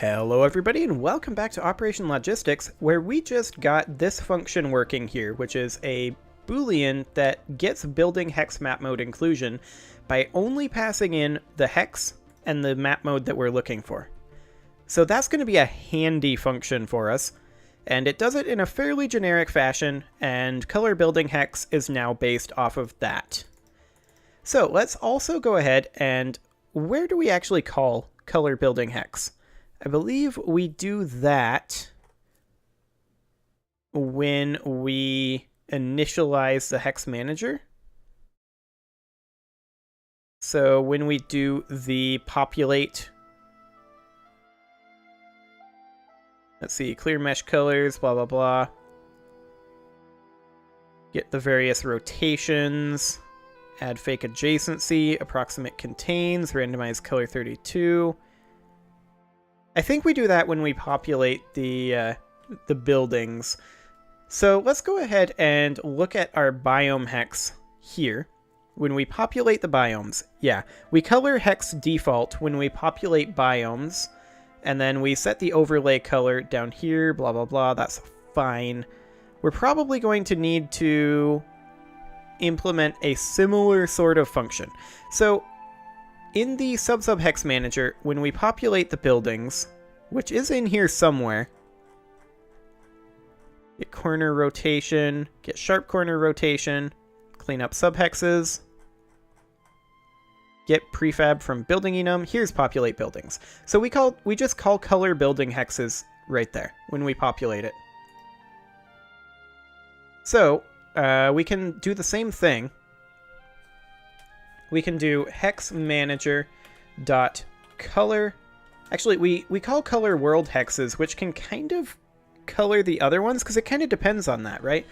Hello everybody and welcome back to Operation Logistics, where we just got this function working here, which is a boolean that gets building hex map mode inclusion by only passing in the hex and the map mode that we're looking for. So that's going to be a handy function for us, and it does it in a fairly generic fashion, and color building hex is now based off of that. So let's also go ahead and where do we actually call color building hex? I believe we do that when we initialize the hex manager. So when we do the populate, let's see, clear mesh colors, blah, blah, blah. Get the various rotations, add fake adjacency, approximate contains, randomize color 32. I think we do that when we populate the buildings. So let's go ahead and look at our biome hex here. When we populate the biomes, yeah, we color hex default when we populate biomes, and then we set the overlay color down here, blah, blah, blah, that's fine. We're probably going to need to implement a similar sort of function. So in the sub-hex manager, when we populate the buildings, which is in here somewhere, get corner rotation, get sharp corner rotation, clean up subhexes, get prefab from building enum, here's populate buildings. So we just call color building hexes right there when we populate it. So we can do the same thing. We can do hex manager dot color. Actually, we call color world hexes, which can kind of color the other ones because it kind of depends on that, right?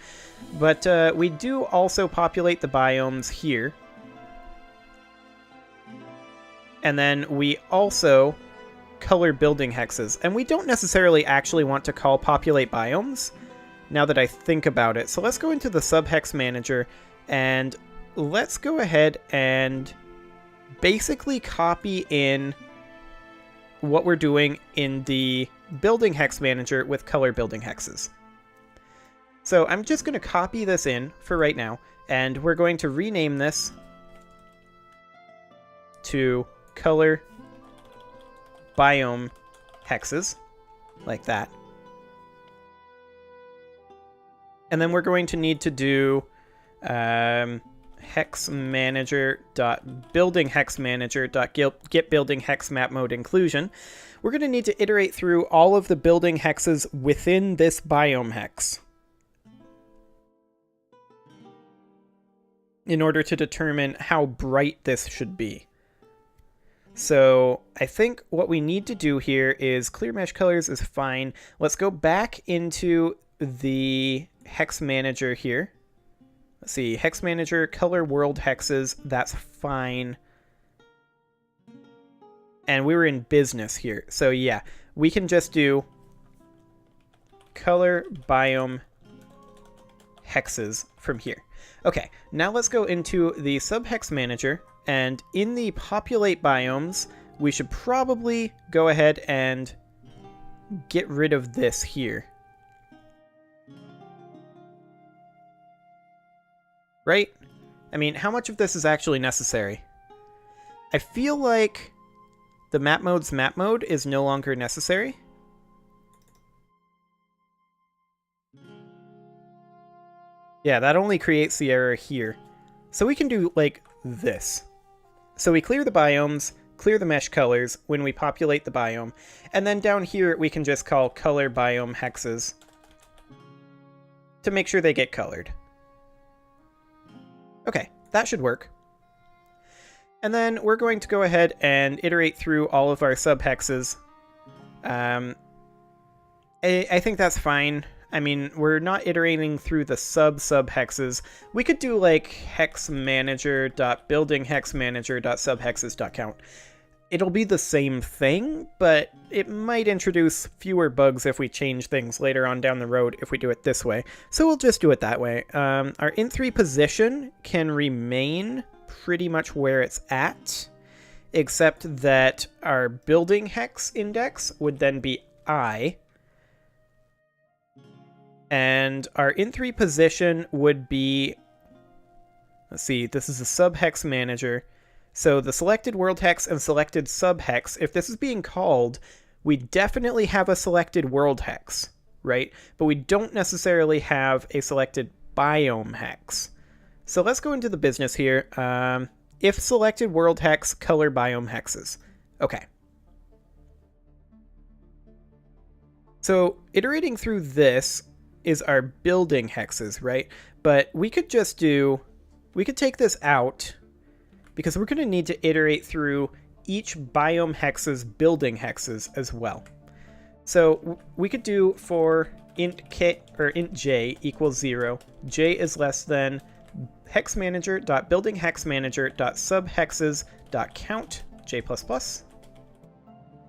But we do also populate the biomes here. And then we also color building hexes. And we don't necessarily actually want to call populate biomes now that I think about it. So let's go into the subhex manager and let's go ahead and basically copy in what we're doing in the building hex manager with color building hexes. So I'm just going to copy this in for right now, and we're going to rename this to color biome hexes, like that. And then we're going to need to do hex manager dot building hex manager dot get building hex map mode inclusion. We're going to need to iterate through all of the building hexes within this biome hex in order to determine how bright this should be. So I think what we need to do here is clear mesh colors is fine. Let's go back into the hex manager here. Let's see, hex manager, color world hexes, that's fine. And we were in business here. So yeah, we can just do color biome hexes from here. Okay, now let's go into the subhex manager, and in the populate biomes, we should probably go ahead and get rid of this here. Right? I mean, how much of this is actually necessary? I feel like the map mode is no longer necessary. Yeah, that only creates the error here. So we can do like this. So we clear the biomes, clear the mesh colors when we populate the biome, and then down here we can just call color biome hexes to make sure they get colored. Okay, that should work. And then we're going to go ahead and iterate through all of our subhexes. I think that's fine. I mean, we're not iterating through the subhexes. We could do like hex manager dot building hex manager dot subhexes dot count. It'll be the same thing, but it might introduce fewer bugs if we change things later on down the road if we do it this way. So we'll just do it that way. Our int3 position can remain pretty much where it's at. except that our building hex index would then be I, and our int3 position would be, let's see, this is a subhex manager. So the selected world hex and selected subhex, if this is being called, we definitely have a selected world hex, right? But we don't necessarily have a selected biome hex. So let's go into the business here. If selected world hex, color biome hexes. Okay. So iterating through this is our building hexes, right? But we could just take this out because we're going to need to iterate through each biome hex's building hexes as well. So we could do for int k or int j equals 0, j is less than hexmanager.buildingHexManager.subhexes.count j++.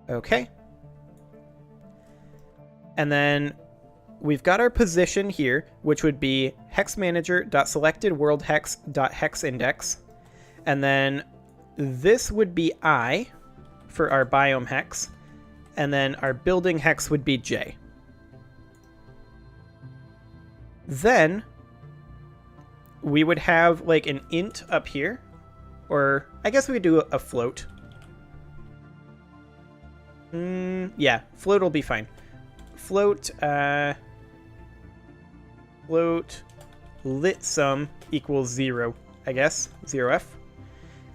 Okay. And then we've got our position here, which would be hexmanager.selectedWorldHex.hexIndex. And then this would be I for our biome hex. And then our building hex would be j. Then we would have like an int up here. Or I guess we could do a float. Yeah, float will be fine. Float lit sum equals 0, I guess, 0f.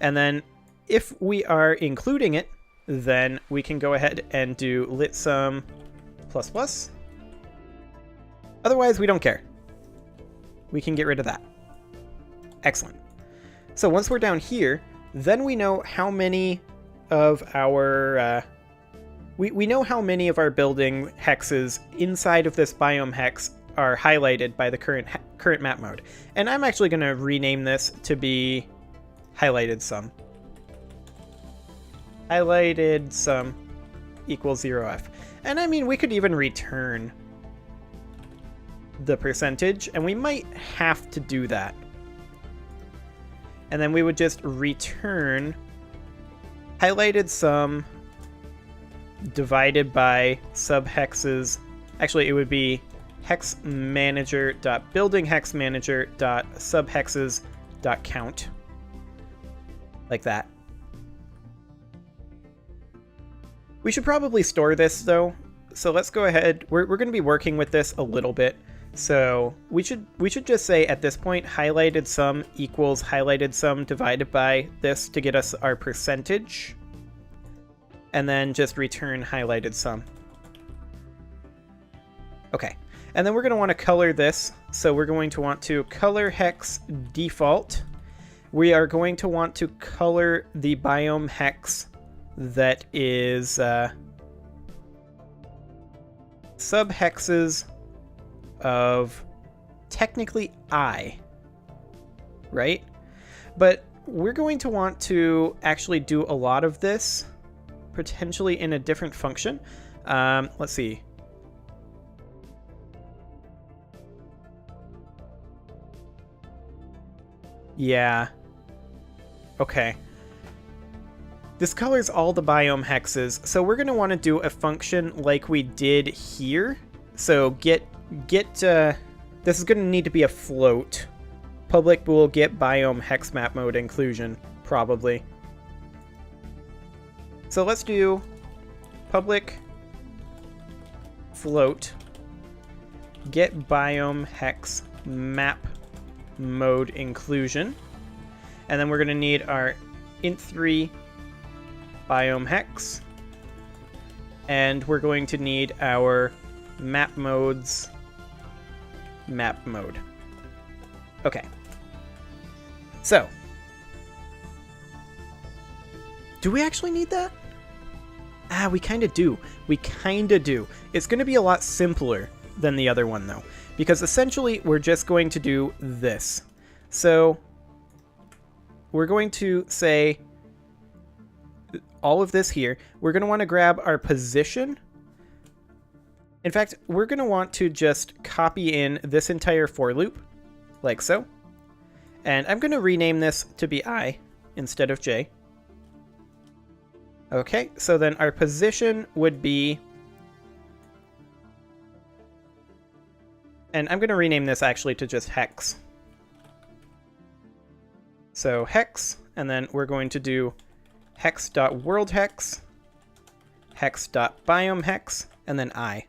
And then if we are including it, then we can go ahead and do lit sum plus plus. Otherwise, we don't care. We can get rid of that. Excellent. So once we're down here, then we know how many of our we know how many of our building hexes inside of this biome hex are highlighted by the current map mode. And I'm actually going to rename this to be highlighted sum. Highlighted sum equals 0f. And I mean, we could even return the percentage, and we might have to do that. And then we would just return highlighted sum divided by subhexes. Actually, it would be hexmanager.buildingHexManager.subhexes.count. Like that. We should probably store this though. So let's go ahead. We're going to be working with this a little bit. So we should just say at this point highlighted sum equals highlighted sum divided by this to get us our percentage. And then just return highlighted sum. Okay. And then we're going to want to color this. So we're going to want to color hex default. We are going to want to color the biome hex that is subhexes of technically I, right? But we're going to want to actually do a lot of this potentially in a different function. Let's see. Yeah. Okay. This colors all the biome hexes, so we're going to want to do a function like we did here. So this is going to need to be a float. Public bool get biome hex map mode inclusion, probably. So let's do public float get biome hex map mode inclusion. And then we're going to need our int3 biome hex. And we're going to need our map modes map mode. Okay. So, do we actually need that? We kind of do. We kind of do. It's going to be a lot simpler than the other one, though, because essentially we're just going to do this. So, we're going to say all of this here. We're going to want to grab our position. In fact, we're going to want to just copy in this entire for loop, like so. And I'm going to rename this to be I instead of j. Okay, so then our position would be... And I'm going to rename this actually to just hex. So hex, and then we're going to do hex.worldhex, hex.biomehex, and then I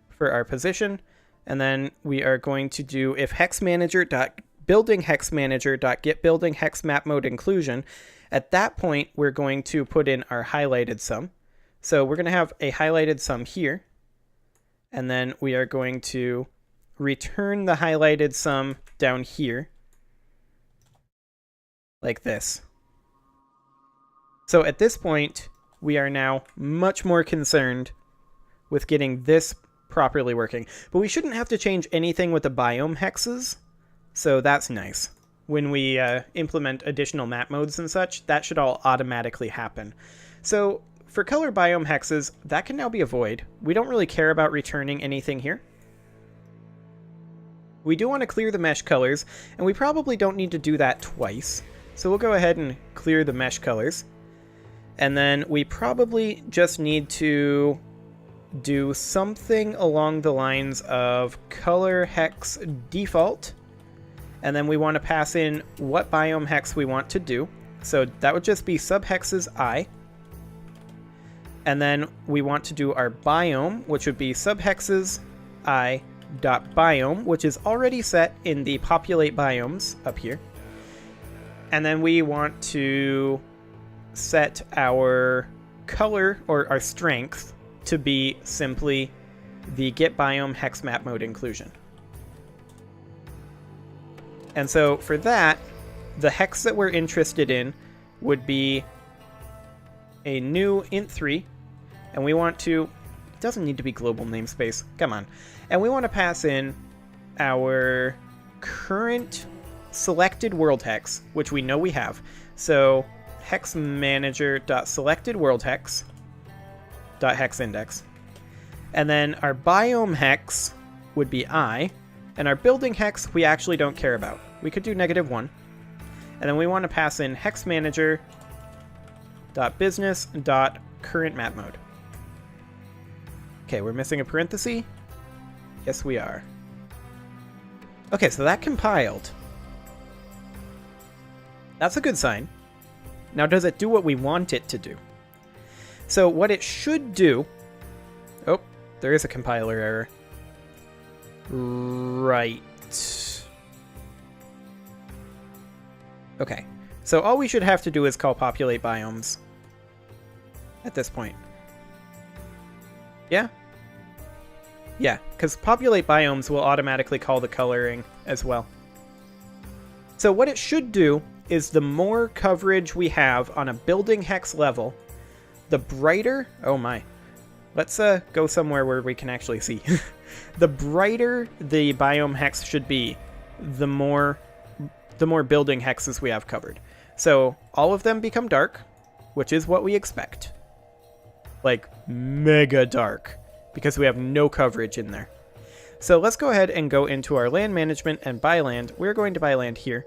for our position. And then we are going to do if hexmanager.buildingHexManager.getBuildingHexMapModeInclusion. At that point, we're going to put in our highlighted sum. So we're going to have a highlighted sum here. And then we are going to return the highlighted sum down here. Like this. So at this point, we are now much more concerned with getting this properly working. But we shouldn't have to change anything with the biome hexes. So that's nice. When we implement additional map modes and such, that should all automatically happen. So for color biome hexes, that can now be a void. We don't really care about returning anything here. We do want to clear the mesh colors, and we probably don't need to do that twice. So we'll go ahead and clear the mesh colors. And then we probably just need to do something along the lines of color hex default. And then we want to pass in what biome hex we want to do. So that would just be subhexes I. And then we want to do our biome, which would be subhexes I dot biome, which is already set in the populate biomes up here. And then we want to set our color or our strength to be simply the get biome hex map mode inclusion. And so for that, the hex that we're interested in would be a new int3, and we want to, it doesn't need to be global namespace, come on. And we want to pass in our current selected world hex, which we know we have. So hex manager.selected world hex .hex index. And then our biome hex would be I, and our building hex we actually don't care about. We could do -1. And then we want to pass in hex manager .business .current map mode. Okay, we're missing a parenthesis. Yes, we are. Okay, so that compiled. That's a good sign. Now, does it do what we want it to do? So what it should do... Oh, there is a compiler error. Right. Okay, so all we should have to do is call populate biomes at this point. Yeah? Yeah, because populate biomes will automatically call the coloring as well. So what it should do is the more coverage we have on a building hex level, the brighter... Oh my. Let's go somewhere where we can actually see. The brighter the biome hex should be, the more building hexes we have covered. So all of them become dark, which is what we expect. Like, mega dark, because we have no coverage in there. So let's go ahead and go into our land management and buy land. We're going to buy land here.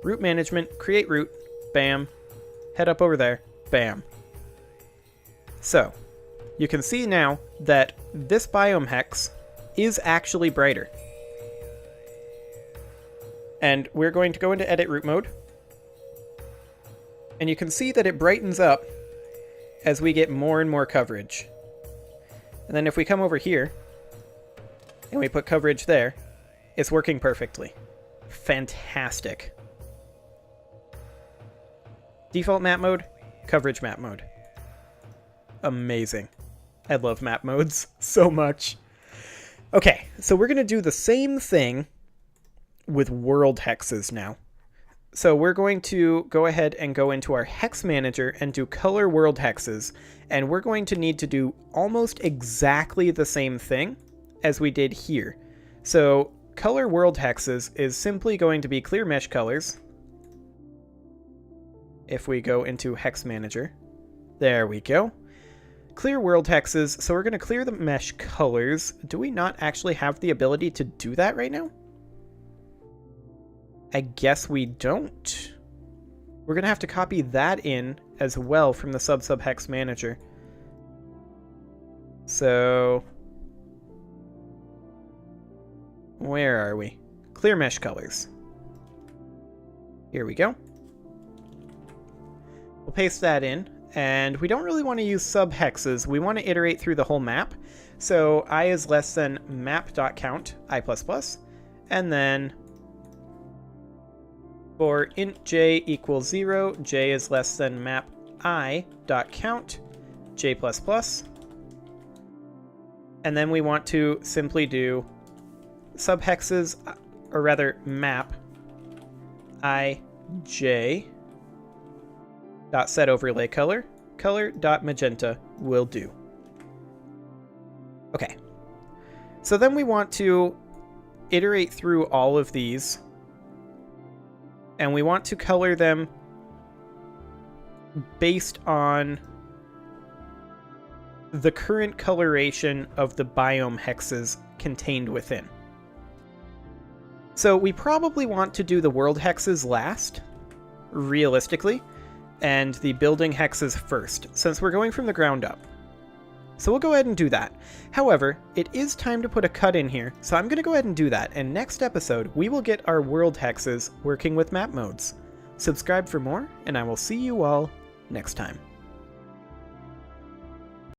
Route management, create route, bam. Head up over there, bam. So, you can see now that this biome hex is actually brighter. And we're going to go into edit route mode. And you can see that it brightens up as we get more and more coverage. And then if we come over here and we put coverage there, it's working perfectly. Fantastic. Default map mode, coverage map mode. Amazing. I love map modes so much. Okay, so we're going to do the same thing with world hexes now. So we're going to go ahead and go into our hex manager and do color world hexes. And we're going to need to do almost exactly the same thing as we did here. So color world hexes is simply going to be clear mesh colors. If we go into hex manager, there we go. Clear world hexes, so we're going to clear the mesh colors. Do we not actually have the ability to do that right now? I guess we don't. we're going to have to copy that in as well from the sub-hex manager. So where are we? Clear mesh colors. Here we go. We'll paste that in, and we don't really want to use subhexes. We want to iterate through the whole map. So I is less than map.count, I++, and then for int j equals 0, j is less than map I.count, j++, and then we want to simply do subhexes, or rather map ij dot set overlay color, color dot magenta will do. Okay, so then we want to iterate through all of these, and we want to color them based on the current coloration of the biome hexes contained within. So we probably want to do the world hexes last, realistically, and the building hexes first, since we're going from the ground up. So we'll go ahead and do that. However, it is time to put a cut in here, so I'm going to go ahead and do that, and next episode we will get our world hexes working with map modes. Subscribe for more, and I will see you all next time.